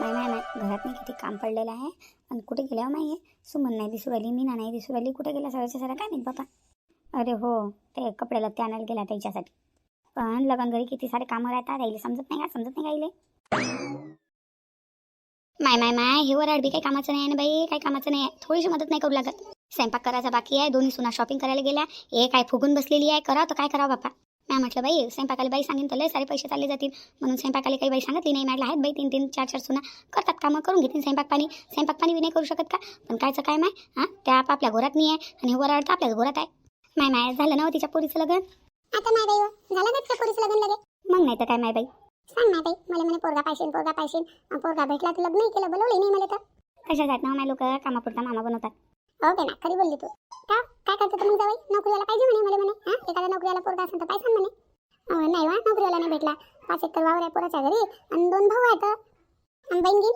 माय माय माय घरात नाही किती काम पडलेलं आहे. आणि कुठे गेल्या माहिती सुमन नाही दिसू राहिली, मीना नाही दिसू राहिली. कुठे गेला सराच्या सरा काय माहीत बापा. अरे हो, ते कपड्याला ते आणायला गेला त्याच्यासाठी. पण लगन घरी किती सारे कामं राहतात, राहिले समजत नाही का, समजत नाही गायले. माय माय माय हे वराड बी काही कामाचं नाही आहे ना बाई, काही कामाचं नाही आहे. थोडीशी मदत नाही करू लागत. स्वयंपाक करायचा बाकी आहे, दोन्ही सुना शॉपिंग करायला गेल्या. हे काय फुगून बसलेली आहे, करा तर काय करावं बापा. मी म्हटलं बाई स्वयंपाकाला बाई सांगेन तर लय सारे पैसे चालले जातील, म्हणून स्वयंपाकाला काही बाई सांगितली नाही. म्हटलं आहेत बाई 3-3 4-4 सुना करतात, कामं करून घेतील. स्वयंपाक पाणी बी नाही करू शकत का. पण कायचं काय माय, हां त्या आपल्या घरात नाही आहे आणि हे वराड तर आपल्याच घरात आहे. माय माय झालं ना तिच्या पोरीचं लग्न. आता माय बाई झालं ना त्या पोरीचं लग्न लगे. मग नाही तर काय माय बाई. सांग माय बाई मला म्हणे पोरगा पाहिजे. पोरगा भेटला तर लग्नही केलं, बोलवले नाही मला तर. कशा जात ना माय लोक कामापुरता मामा बनवतात. हो बे ना खरी बोलली तू. काय करतो तुम्ही जावई, नोकरीवाला पाहिजे म्हणे मला म्हणे. एखादा नोकरीवाला पोरगा असेल तर पाहिजे म्हणे. नाही वा नोकरीवाला नाही भेटला. 5 एकर वावर आहे पोराच्या घरी आणि 2 भाऊ आहेत. आणि बहीण गी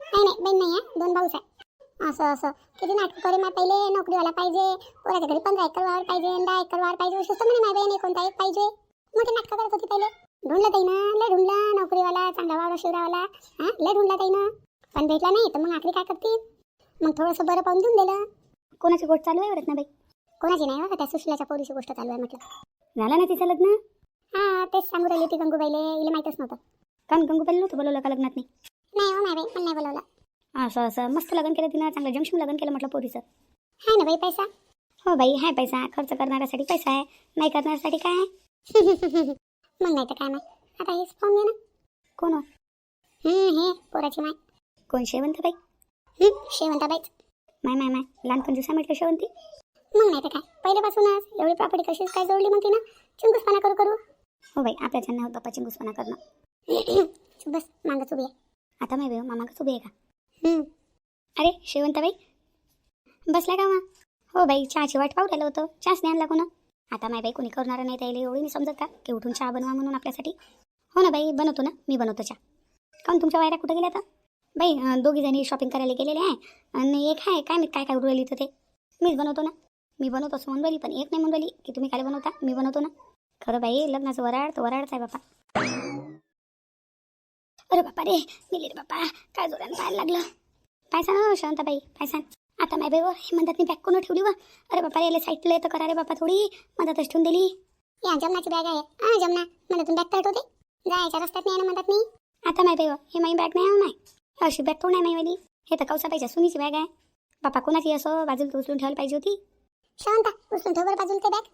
नाही बहीण नाही आहे, 2 भाऊच आहे. असं किती नाटक करे माय पहिले. नोकरीवाला पाहिजे, पोराच्या घरी 15 एकर वावर पाहिजे, 10 एकर वावर पाहिजे. सुस्त म्हणे माय बहीण कोणता एक पाहिजे. मोठे नाटक करत होती पहिले. ढूंढलं ताई ना, लय ढूंढला नोकरीवाला चांगला वावर शिवरावाला. लय ढूंढला ताई ना, पण भेटला नाही. तर मग आखरी काय करतील, मग थोडंसं बरं पाहून देऊन दिलं. कोणाची गोष्ट चालू आहे वरत ना बाई. कोणाची नाही बघा, त्या सुशिलाच्या पोरीची गोष्ट चालू आहे म्हटलं. झालं ना तिचं लग्न. तेच सांगू राहिली ती गंगूबाईले, हिला माहीतच नव्हतं. कारण गंगूबाईला नव्हतं बोलवलं का लग्नात. नाही हो माय बाई मला नाही बोलवलं. असं मस्त लग्न केलं तिनं, चांगलं जंक्शन लग्न केलं म्हटलं पोरीचं. हाय ना बाई पैसा. हो बाई हाय पैसा, खर्च करणाऱ्यासाठी पैसा आहे, नाही करण्यासाठी काय. मग नाही तर काय माय. आता हेच पाहून घे ना. कोण हो? हे पोराची माय. कोण शेवंत बाई. शेवंताबाईच. माय माय माय लहानपण दिवसा म्हटलं शेवंती. मग नाही तर काय, पहिल्यापासूनच एवढी प्रॉपर्टी कशीच काय जोडली मग तिनं. चिंगूसपणा करू. हो बाई आपल्या ज्यांना होत बाप्पा चिंगूसपणा करणं. चुप बस मागच उभी आहे. आता माय बाई मामागच उभी आहे का. अरे शेवंताबाई बसला का मा. हो बाई चहाची वाट पाहू राहिलं होतं, चहाच नाही आणला कोणा. आता माय बाई कोणी करणार नाही त्याला एवढी नाही समजत का की उठून चहा बनवा म्हणून आपल्यासाठी. हो ना बाई बनवतो ना, मी बनवतो चहा. काऊन तुमच्या वायरा कुठे गेल्या तर बाई. 2 जणी शॉपिंग करायला गेलेले आहे आणि एक आहे काय मी काय उडू राहिली तर ते मीच बनवतो ना. मी बनवतो असं म्हणून राहिली, पण एक नाही म्हणून राहिली की तुम्ही काय बनवता, मी बनवतो ना. खरं बाई लग्नाचं वराड तर वराडच आहे बापा. अरे बापा रे मिली रे बापा, काय जोरानं पाहायला लागलं. पायसा ना शांताबाई पायसा. आता माय बाई हे म्हणतात मी बॅग कोण ठेवली व. अरे बापा रे साईडला तर करा रे बापा, थोडी मधातच ठेवून दिली. या जमनाची बॅग आहे. जमना मनातून बॅग तळत होते, जायच्या रस्त्यात नाही ना म्हणतात मी. आता माय बाई हे माझी बॅग नाही माय, अशी बॅग थोडी नाही माईवाली. हे तर कौसाबाईच्या सुनीची बॅग आहे. बापा कोणाची असं बाजूला उचलून ठेवायला पाहिजे होती. शांता उचलून ठेव बरं बाजूला ते बॅग.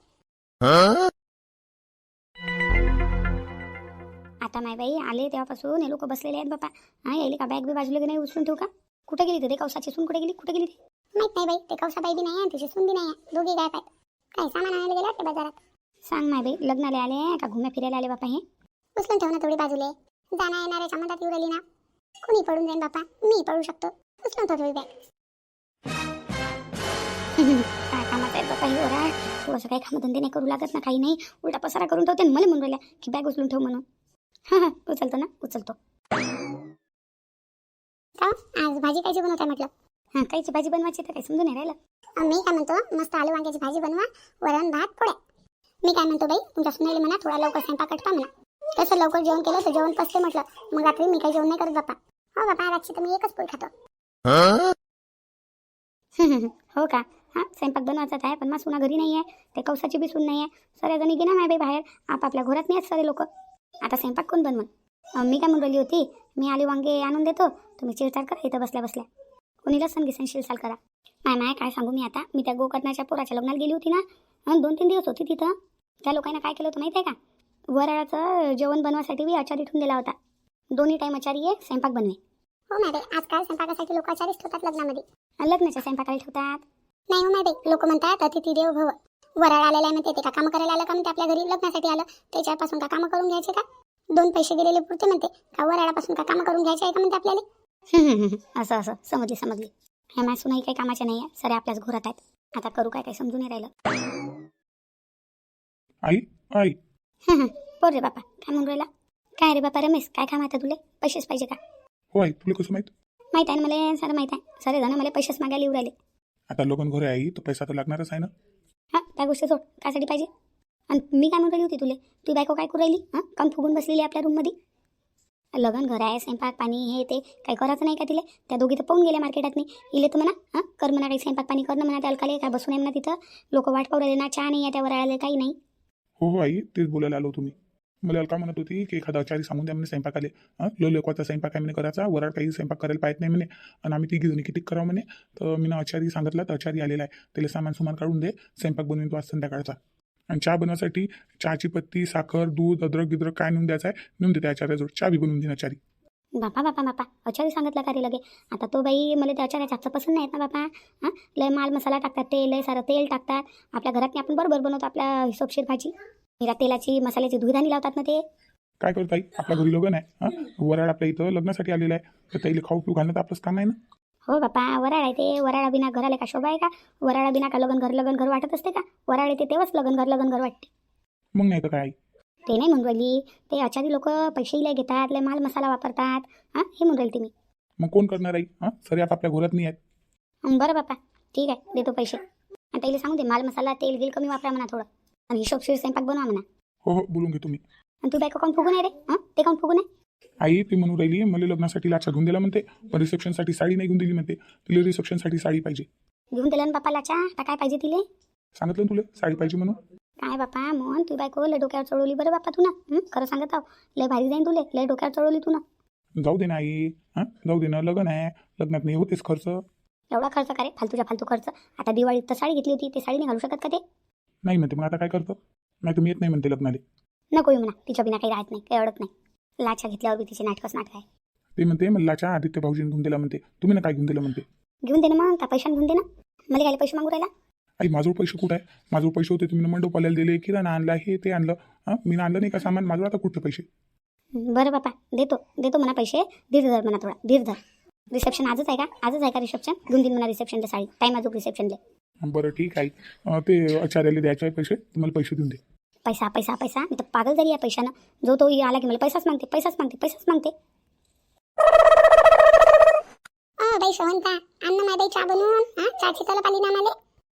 आता माय बाई आले तेव्हापासून हे लोक बसलेले आहेत बापा. यायले का बॅग बी बाजूला की नाही उचलून ठेवू का. कुठे गेली ते कौसाची सून, कुठे गेली ते. माहित नाही बाई, ते कौसाबाई बी नाही आहे तिची सून बी नाही आहे. दोघी गायब आहेत. काही सामान आणायला गेल्या ते बाजारात. सांग माय बाई लग्नाला आले का घुम्या फिरायला आले बापा हे. उचलून ठेव ना थोडी बाजूले. जाणं येणाऱ्याच्या मधात येऊ राहिली ना. कुणी पडून जाईन बापा, मी पडू शकतो. उचलून ठेव थोडी बॅग. काय कामात आहे बापा हे ओरा. तू असं काही कामधंदे नाही करू लागत ना, काही नाही उलटा पसारा करून ठेवते. मला म्हणून राहिल्या की बॅग उचलून ठेव म्हणून. उचलतो ना उचलतो. आज भाजी कायची बनवताय म्हटलं. काहीची भाजी बनवायची तर काही समजून नाही राहिलं. मी काय म्हणतो मस्त आलू वांग्याची भाजी बनवा, वरण भात पोळ्या. मी काय म्हणतो बाई तुमच्या सुनेली म्हणा थोडा लवकर स्वयंपाक कटपा म्हणा. तसं लवकर जेवण केलं तर जेवण पचते म्हटलं. मग रात्री मी काही जेवण नाही करत बापा. हो बापा रातची तर मी एकच पोळी खातो. हो का. स्वयंपाक बनवायचाच आहे, पण मा सुना घरी नाही आहे. ते कौसाची बी सून नाही आहे. सगळ्या जणी गेला माय बाई बाहेर, आपापल्या घरात नाही आहेत सारे लोक. आता स्वयंपाक कोण बनवून. मी काय म्हणून राहिली होती, मी आली वांगे आणून देतो, तुम्ही चिरचार करा इथं बसल्या. कोणी लसण गिसन शिरसाल करा. माय काय सांगू मी आता. मी त्या गोकर्णाच्या पोराच्या लग्नाला गेली होती ना, 2-3 दिवस होती तिथं. त्या लोकांना काय केलं होतं माहिती आहे का, वराळाचं जेवण बनवासाठी बी आचारी ठेवून दिला होता. 2 टाईम आचारी आहे, स्वयंपाक बनवे. हो माय बाई आजकाल स्वयंपाकासाठी लोक आचारीच ठेवतात लग्नामध्ये. लग्नाच्या स्वयंपाकाला ठेवतात. नाही हो माय बाई लोक म्हणतात अतिथी देव भव. वराळ आलेला आहे म्हणते, ते का कामं करायला आलं का म्हणते आपल्या घरी. लग्नासाठी आलं त्याच्यापासून का कामं करून घ्यायचे का. 2 पैसे गेलेले पुरते म्हणते का. वराळापासून का कामं करून घ्यायचे आहे का म्हणते आपल्याला. असं समजली. हे माझ्या सुनाही काही कामाच्या नाही आहे, सरे आपल्याच घरात आहेत. आता करू काय समजून नाही राहिलं. आई बोल रे बापा काय म्हणून राहिला. काय रे बापा रमेश काय काम आहे तुले, पैसेच पाहिजे का. हो आई तुला कसं माहित आहे ना मला, सारं माहित आहे. सारे जण मला पैसेच मागायला येऊ राहिले. आता लोकन घरी आई तर पैसा तर लागणारच आहे ना. त्या गोष्टी सोड, कायसाठी पाहिजे. आणि मी काय म्हणून राहिली होती तुले, तू बायको काय करू राहिली. काम फुगून बसलेली आपल्या रूममध्ये. लग्न घर आहे, स्वयंपाक पाणी हे ते काही करायचं नाही का तिले? त्या दोघी तर पाहून गेल्या मार्केटात नाही. इले तर म्हणा हां कर म्हणा काही स्वयंपाक पाणी करणं म्हणा, त्या अलकाले काय बसून आहे म्हणा तिथं. लोक वाट पाहू राहिले ना, चहा नाही आहे त्या वराळाला, काही नाही. हो आई, तेच बोलायला आलो तुम्ही. मला अलका म्हणत होती की एखादा आचारी सांगून द्या म्हणे स्वयंपाकाले. लो लोकांचा स्वयंपाक आहे म्हणे करायचा, वराड काही स्वयंपाक करायला पाहत नाही म्हणे. आणि आम्ही तिघी जणी किती करावं म्हणे. तर मी आचारी सांगितलं, तर आचारी आलेला आहे. त्याला सामान सुमान काढून दे, स्वयंपाक बनवून तो आज संध्याकाळचा. आणि चहा बनवासाठी चहाची पत्ती, साखर, दूध, अद्रक गिद्रक काय नेऊन द्यायचं आहे नेऊन देते आचार्याजवळ. चहा बी बनवून देईन आचारी. बापा आचारी सांगितलं का रे लगे? आता तो बाई मला त्या आचार्याच्या हातचं पसंत नाहीत ना बापा. हां लय माल मसाला टाकतात, ते लय सारं तेल टाकतात. आपल्या घरात आपण बरोबर बनवतो आपल्या हिशोबशीर भाजी. निरा तेलाची मसाल्याची धुईधानी लावतात ना ते. काय करता आई, आपल्या घरी लग्न आहे. वराड आपल्या इथं लग्नासाठी आलेलं आहे, तर त्याला खाऊ पिऊ घालणं तर आपलंच काम आहे ना. हो बापा, वराड आहे ते. वराडा बिना घराला का शोभा आहे का? वराडा बिना का लगन घर वाटत असते का? वराड येते तेव्हाच लगन घर वाटते. मग नाही तर काय आई. ते नाही म्हणून राहिली, ते आचारी लोक पैसेही लय घेतात, लय माल मसाला वापरतात. हां हे म्हणून राहिली मी. मग कोण करणार आई? सरी आपल्या घरात नाही आहेत. बरं बापा ठीक आहे, देतो पैसे. आणि त्याला सांगू दे माल मसाला तेल गिल कमी वापरा म्हणा थोडं. आणि हिशोबशीर स्वयंपाक बनवा म्हणा. हो बोलून घे तुम्ही. आणि तू बायको कोण फुगून आहे रे? ते कोण फुगून आहे? आई ती म्हणून राहिली मला लग्नासाठी लाचा घेऊन दिला म्हणते, पण रिसेप्शनसाठी साडी नाही घेऊन दिली म्हणते. तिला रिसेप्शनसाठी साडी पाहिजे. घेऊन दिलं ना बापा लाचा. आता काय पाहिजे तिले? सांगितलं ना तुला साडी पाहिजे म्हणून. काय बापा मोहन, तू बायको लय डोक्यावर चढवली बरं बापा तू ना. खरं सांगत आहो, लय भारी जाईन तुले. लय डोक्यावर चढवली तू ना. जाऊ दे ना आई. जाऊ दे ना, लग्न आहे, लग्नात नाही होतेच खर्च. एवढा खर्च का रे? फालतू खर्च. आता दिवाळीत तर साडी घेतली होती, ते साडी नाही घालू शकत का ते? नाही म्हणते, मग आता काय करतो? नाही तुम्ही येत नाही म्हणते लग्नाले. नको येऊ म्हणा, तिच्या बिना काही राहत नाही, काही अडत नाही. लाचा घेतल्यावर बी तिचे नाटक आहे. ते म्हणते मला लाचा आदित्य भाऊजीने घेऊन दिला म्हणते. तुम्ही ना काय घेऊन दिलं म्हणते. घेऊन दे ना मग, का पैशाने घेऊन दे ना. मला काय पैसे मागू राहिला? आई माझ्यावर पैसे कुठं आहे? माझ्यावर पैसे होते, तुम्ही मंडपाल्याला दिले, किराणा आणला, हे ते आणलं. मी आणलं नाही का सामान? माझं आता कुठले पैसे? बरं बापा देतो म्हणा पैसे. धीर धर म्हणा थोडा, धीर धर. रिसेप्शन आजच आहे का रिसेप्शन? घेऊन देईन म्हणा रिसेप्शनला साडी. टाईम अजून रिसेप्शनला. बरं ठीक आहे. ते आचार्याला द्यायचे आहे पैसे, तुम्हाला पैसे देऊन दे. पैसा मी तर पागल झाली आहे पैशानं. जो तो आला की मला पैसाच मागते. बाई श्रवंता, अन्न माय बाई चहा बनवून. चहाची तलप आली ना आम्हाला.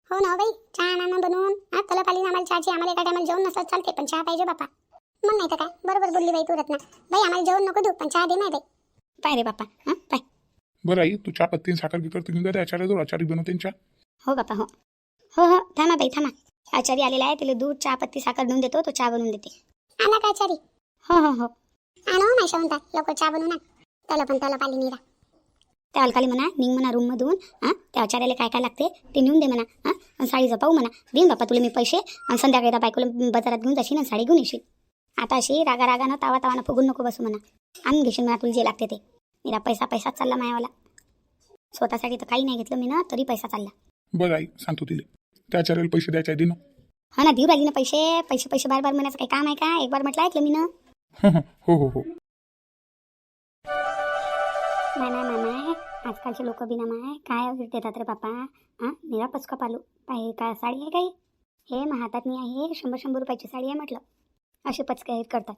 हो ना बाई, चहा आणा बनवून. तलप आली ना आम्हाला चहाची. आम्हाला एका टायमाला जेवण नसलं चालते, पण चहा पाहिजे बापा. मग नाही तर काय, बरोबर बोलली बाई तू रत्ना. बाई आम्हाला जेवण नको देऊ, पण चहा दे नाही बाई. पाय रे बापा, पाय. बरं आई, तू चहा पत्ती साखर गिकर घेऊन जाते आचार्याजवळ. आचार्य बनवते चहा. हो बापा हो थांबा बाई थांबा. आचारी आलेला आहे, त्याला दूध चहा पत्ती साखर देऊन देतो, तो चहा बनवून देते. आणा काय चारी? हो आणा हो माय श्रवंता, लवकर चहा बनवून आण. तलप आली निरा. त्या अलकाली म्हणा निघ म्हणा रूममधून. त्या आचार्याला काय लागते ते नेऊन दे म्हणा. साडीचं पाहू म्हणा. देईन बापा तुला मी पैसे. आणि संध्याकाळी त्या बायकोला बाजारात घेऊन जाशील आणि साडी घेऊन येशील. आता अशी रागानं तावानं फुगून नको बसू म्हणा. आणून घेशील म्हणा तुला जे लागते ते. निरा पैसाच चालला मायावाला. स्वतःसाठी तर काही नाही घेतलं मी ना, तरी पैसा चालला. बरं आई, सांगतो तिला त्या आचार्याला पैसे द्यायचे आहे दिन. हा ना, देऊ राहिली ना पैसे बार म्हणायचं काही काम आहे का? एक बार म्हटलं ऐकलं मी ना. हो मामाय आजकालचे लोक बिना माय काय देतात रे बापा. निरा पचका पालू पाहिजे का? साडी आहे काही? हे हातात नाही आहे, 100 रुपयाची साडी आहे म्हटलं. असे पचके करतात.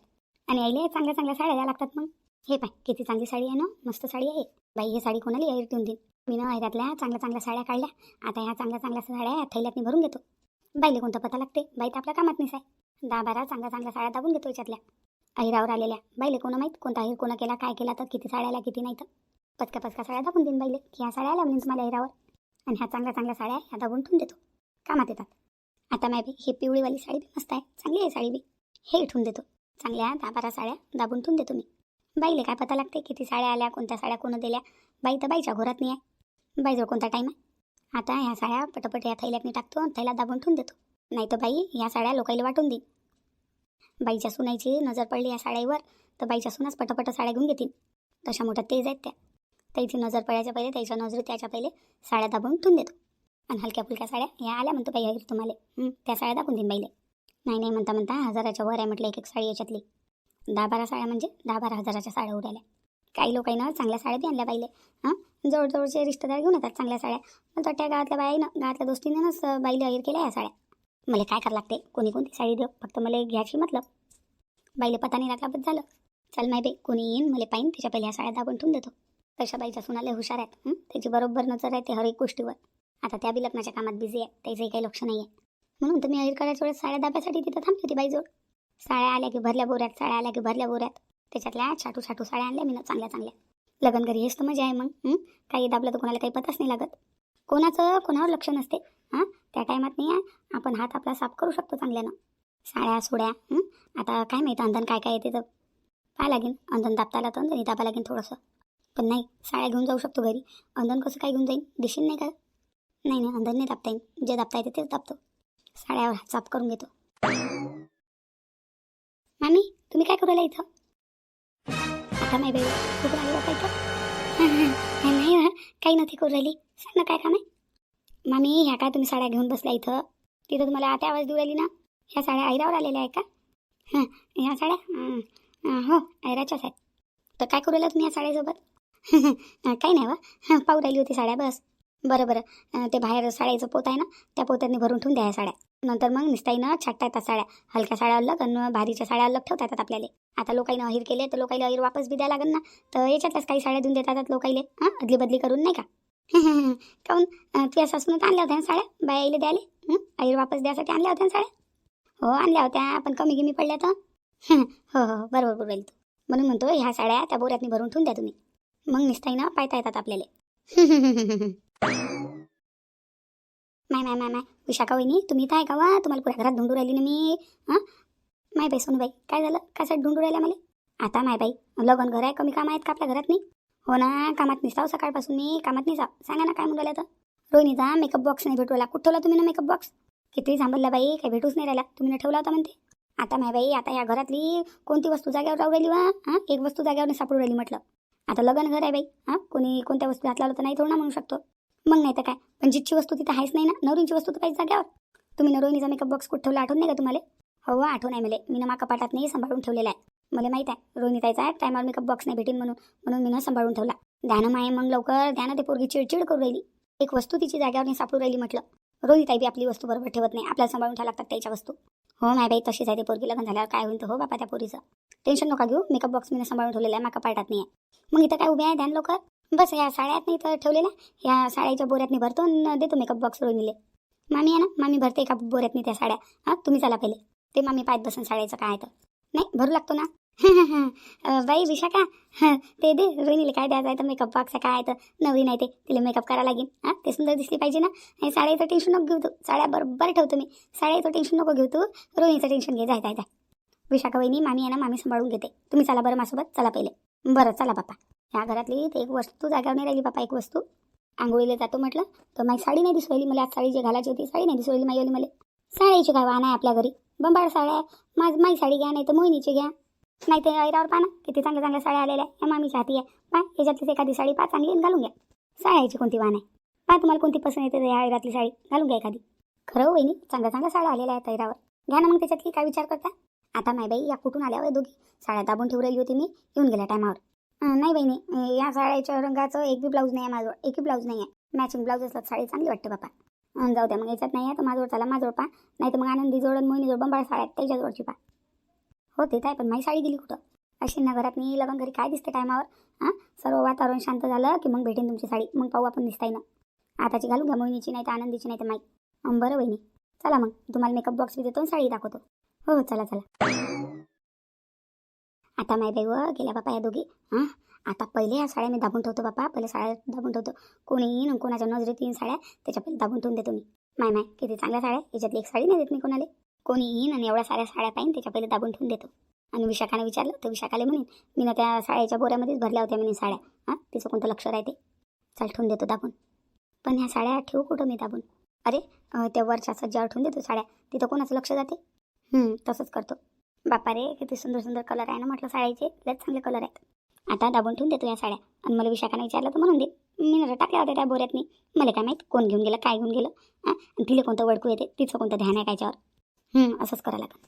आणि आईले चांगल्या साड्या द्या लागतात. मग हे पाय किती चांगली साडी आहे ना, मस्त साडी आहे बाई. ही साडी कोणाला ऐर देऊन देईन मी ना. ऐरातल्या चांगल्या साड्या काढल्या. आता ह्या चांगल्या साड्या थैल्यात मी भरून घेतो. बाईले कोणता पता लागते? बाई तर आपल्या कामात नाही आहे. 10-12 चांगल्या साड्या दाबून घेतो याच्यातल्या. अहिरावर आलेल्या. बाईले कोणा माहीत कोणता अहिर कोणा केला, काय केला, तर किती साड्या आल्या किती नाही. तर पचका साड्या दाबून देईन बाईले की ह्या साड्या आल्या म्हणून तुम्हाला अहिरावर. आणि ह्या चांगल्या साड्या ह्या दाबून ठेवून देतो, कामात येतात. आता माय बी ही पिवळीवाली साडी बी मस्त आहे, चांगली आहे साडी बी. हे ठेवून देतो. चांगल्या 10-12 साड्या दाबून ठेवून देतो मी. बाईले काय पता लागते किती साड्या आल्या, कोणत्या साड्या कोण दिल्या? बाई तर बाईच्या घरात नाही आहे. बाईजवळ कोणता टाईम आहे? आता ह्या साड्या पटपट या थैल्यात मी टाकतो आणि थैल्यात दाबून ठेवून देतो. नाही तर बाई ह्या साड्या लोकांना वाटून देईन. बाईच्या सुनाईची नजर पडली या साड्यावर तर बाईच्या सुनाच पटपट साड्या घेऊन घेतील. तशा मोठ्या तेज आहेत त्या. त्याची नजर पडायच्या पहिले, त्याच्या नजरेत त्याच्या पहिले साड्या दाबून ठेवून देतो. आणि हलक्या फुलक्या साड्या ह्या आल्या म्हणतो बाई तुम्हाला, त्या साड्या दाबून देईन बाईले. नाही म्हणता 1000च्या वर आहे म्हटलं एक साडी याच्यातली. 10-12 साड्या म्हणजे 10-12 हजाराच्या साड्या उडाल्या. काही लोकांना चांगल्या साड्या बी आणल्या बाईले. जवळजवळचे रिश्तेदार घेऊन येतात चांगल्या साड्या. पण त्या गावातल्या गावातल्या दोस्तीनं बाईले अहिर केल्या या साड्या. मला काय करावं लागते? कोणती साडी देऊ, फक्त मला घ्यायची मतलब. बाईले पता नाही लागला बस झालं. चल माय बाई कोणी येईन मला पाहिन त्याच्या पहिले ह्या साड्या दाबून ठेवून देतो. तशा बाईच्या सुनाले हुशार आहेत. त्याची बरोबर नजर आहे ते हर एक गोष्टीवर. आता त्या बी लग्नाच्या कामात बिझी आहे, त्याचंही काही लक्ष नाही आहे. म्हणून तुम्ही अहिर करायच्या वेळेस साड्या दाब्यासाठी तिथं थांबली होती बाईजवळ. साड्या आल्या की भरल्या बोऱ्यात. त्याच्यातल्या छाटू छाटू साड्या आणल्या मी ना चांगल्या चांगल्या. लग्न घरी हेच तर मजा आहे मग. काही दाबलं तर कोणाला काही पताच नाही लागत. कोणाचं कोणावर लक्ष नसते. त्या टायमात नाही आपण हात आपला साफ करू शकतो चांगल्यानं. साड्या सोड्या आता काय माहिती अंधन काय काय येते तर पाहा लागेल. अंधन दाबता आला तर अंधन दाबा लागेल थोडंसं. पण नाही साड्या घेऊन जाऊ शकतो घरी. अंधन कसं काय घेऊन जाईन दिशील नाही का? नाही नाही अंधन नाही दाबता येईल. जे दाबता येते तेच दाबतो. साड्यावर हात साफ करून घेतो. मामी तुम्ही काय करू राहिला इथं? आता नाही बाई खूप राहिली बापा इथं. नाही काही नव्हती करू राहिली. सांग ना काय काम आहे? मामी ह्या काय तुम्ही साड्या घेऊन बसल्या इथं? तिथं तुम्हाला आता आवाज देऊ राहिली ना. ह्या साड्या ऐरावर आलेल्या आहे का? ह्या साड्या हो ऐराच्याच आहेत. तर काय करू राहिला तुम्ही या साड्यासोबत? काही नाही वा पाहू राहिली होती साड्या बस. बरं बरं ते बाहेर साड्याचं पोत आहे ना त्या पोत्याने भरून ठेवून द्या ह्या साड्या. नंतर मग निस्ताईनं छाटता येतात साड्या. हलक्या साड्या अलग आणि भारीच्या साड्या अलग ठेवता येतात आपल्याला. आता लोकांना अहिर केले तर लोकांना अहिर वापस बी द्यायला लागेल ना. तर याच्यातल्याच काही साड्या देऊन देतात लोकांले अदली बदली करून नाही का? काऊन तुझ्या सासून आणल्या होत्या साड्या बायाईला द्यायला? अहिर वापस द्यासाठी आणल्या होत्या साड्या? हो आणल्या होत्या पण कमी गिमी पडल्या तर. हो हो बरोबर बोल राहील तू. म्हणून म्हणतो ह्या साड्या त्या बोऱ्यातनी भरून ठेवून द्या तुम्ही. मग निस्ताईनं पायता येतात आपल्याला. माय माय माय माय विशाखा वहिनी तुम्ही इथं आहे का वा? तुम्हाला पुऱ्या घरात ढूंढू राहिली ना मी. माय बाई सोनूबाई काय झालं? कासाठी ढूंढू राहिल्या मला? आता माय बाई लगन घर आहे कमी काम आहेत का आपल्या घरात नाही? हो ना कामात निसाव सकाळपासून मी कामात निसाव. सांगा ना काय म्हणून राहिल्या तर? रोहिणीचा मेकअप बॉक्स नाही भेटू राहिला. कुठं ठेवला तुम्ही ना मेकअप बॉक्स? किती सांभाळला बाई काही भेटूच नाही राहिला. तुम्ही ठेवला होता म्हणते. आता माय बाई आता या घरातली कोणती वस्तू जाग्यावर राहू राहिली वा? एक वस्तू जाग्यावर नाही सापडू राहिली म्हटलं. आता लग्न घर आहे बाई. कोणी कोणत्या वस्तू हात लावलं तर नाही थोडं ना म्हणू शकतो. मग नाही तर काय पण जितची वस्तू तिथं आहेच नाही ना. नवरींची वस्तू तर पाहिजे जाग्यावर. तुम्ही रोहिणीचा मेकअप बॉक्स कुठं ठेवला आठवण नाही का तुम्हाला? हो आठवण आहे मला. मी ना माका पाठात नाही सांभाळून ठेवलेला आहे. मला माहीत आहे रोहिणी ताईचा टायमावर मेकअप बॉक्स नाही भेटेन म्हणून मी ना सांभाळून ठेवला. ध्यानं माये मग लवकर ध्यानं ते पोरगी चिडचिड करू राहिली. एक वस्तू तिची जाग्यावर नाही सापडू राहिली म्हटलं. रोहिणी ताई बी आपली वस्तू बरोबर ठेवत नाही. आपल्याला सांभाळून ठेवा लागतात त्याच्या वस्तू. हो माय बाई तशीच आहे. ते पोरगी लग्न झाल्यावर काय होईल तर हो बापा त्या पोरीचं. टेन्शन नका घेऊ. मेकअप बॉक्स मी सांभाळून ठेवलेला आहे. माका पाठात नाही आहे. मग इथं काय उभे आहे ध्यान लवकर. बस या साड्यात नाही तर ठेवलेल्या ह्या साड्याच्या बोऱ्यातनी भरतो आणि देतो मेकअप बॉक्स रोहिणीले. मामी आहे ना मामी भरते का बोऱ्यातनी त्या साड्या. तुम्ही चला पहिले. ते मामी पाहत बसून साड्याचं काय तर नाही भरू लागतो ना. बाई विशाखा ते दे रोहिणीला काय द्यायचं आहे तर मेकअप बॉक्स काय तर नवीन आहे ते तिला मेकअप करायला लागेल. ते सुंदर दिसली पाहिजे ना. हे साड्याचं टेन्शन नको घेऊ तू. साड्या बरोबर ठेवतो मी. साड्याचं टेन्शन नको घेऊ तू. रोहिणीचं टेन्शन घे. जाय विशाखा वहिनी मामी आहे ना मामी सांभाळून घेते. तुम्ही चला बरं माझ्यासोबत चला पहिले. बरं चला बाप्पा. ह्या घरातली ते एक वस्तू जाग्यावर नाही राहिली बापा. एक वस्तू आंघोळीला जातो म्हटलं तर माझी साडी नाही दिसू राहिली. मला आज साडी जी घालायची होती साडी नाही दिसू राहिली माझी. मला साडीची काय वाहन आहे आपल्या घरी. बंबाळ साड्या. माझी साडी घ्या नाही तर मोहिनीची घ्या. नाही तर ऐरावर पहा ना किती चांगल्या चांगल्या साड्या आलेल्या आहे. या मामीची हाती आहे पहा. याच्यातलीच एखादी साडी पहा चांगली घालून घ्या. साड्याची कोणती वाहन आहे पहा. तुम्हाला कोणती पसंत येते या ऐरातली साडी घालून घ्या एखादी. खरं वहिनी चांगल्या चांगल्या साड्या आलेल्या आहेत ऐरावर. घ्या ना मग त्याच्यातली काय विचार करता. आता माय बाई या कुठून आल्यावर दोघी साड्या दाबून ठेवू राहिली होती मी. येऊन गेल्या टायमावर. नाही बहिणी या साड्याच्या रंगाचं एक बी ब्लाऊज नाही आहे माझं. एकही ब्लाऊज नाही आहे. मॅचिंग ब्लाऊज असलं साडी चांगली वाटते बापा. जाऊ द्या मग याच्यात नाही आहे तर माझ्याजवळ चला माझ्याजवळ पहा. नाही तर मग आनंदी जोड आणि मोहिनी जोड बंबाळ साड्या त्याच्याजवळची पहा. हो ते आहे पण माझी साडी गेली कुठं? अशी ना घरात मी लग्न घरी काय दिसते टायमावर. सर्व वातावरण शांत झालं की मग भेटेन तुमची साडी. मग पाहू आपण दिसताय ना. आताची घालून घ्या मोहिनीची नाही तर आनंदीची नाही तर माई. बरं बहिणी चला मग तुम्हाला मेकअप बॉक्स बी देतो साडी दाखवतो. हो चला चला. आता माय बाई व गेल्या बापा या दोघी. आता पहिले ह्या साड्या मी दाबून ठेवतो बापा. पहिले साड्या दाबून ठेवतो. कोणी येईन कोणाच्या नजरेत येईन साड्या त्याच्या पहिले दाबून ठेवून देतो मी. माय किती चांगल्या साड्या. याच्यातली एक साडी नाही देत मी कोणाला. कोणी येईन आणि एवढ्या साऱ्या साड्या पाहिजे त्याच्या पहिले दाबून ठेवून देतो. आणि विशाखाने विचारलं तर विशाखाला म्हणेन मी ना त्या साड्याच्या बोऱ्यामध्येच भरल्या होत्या म्हणे साड्या. तिचं कोणतं लक्ष राहते. चल ठेवून देतो दाबून. पण ह्या साड्या ठेवू कुठं मी दाबून? अरे त्या वरच्या सज्जावर ठेवून देतो साड्या. तिथं कोणाचं लक्ष जाते. तसंच करतो. बापा रे किती सुंदर सुंदर कलर आहे ना म्हटलं साड्याचे. लयच चांगले कलर आहेत. आता दाबून ठेवून देतो या साड्या. आणि मला विशाखाने विचारलं तर म्हणून दे मी ना टाकल्या होत्या त्या बोऱ्यातनी. मला काय माहीत कोण घेऊन गेलं काय घेऊन गेलं. आणि तिला कोणतं वडकू येते तिचं कोणतं ध्यान आहे कायच्यावर. असंच करायला लागतं.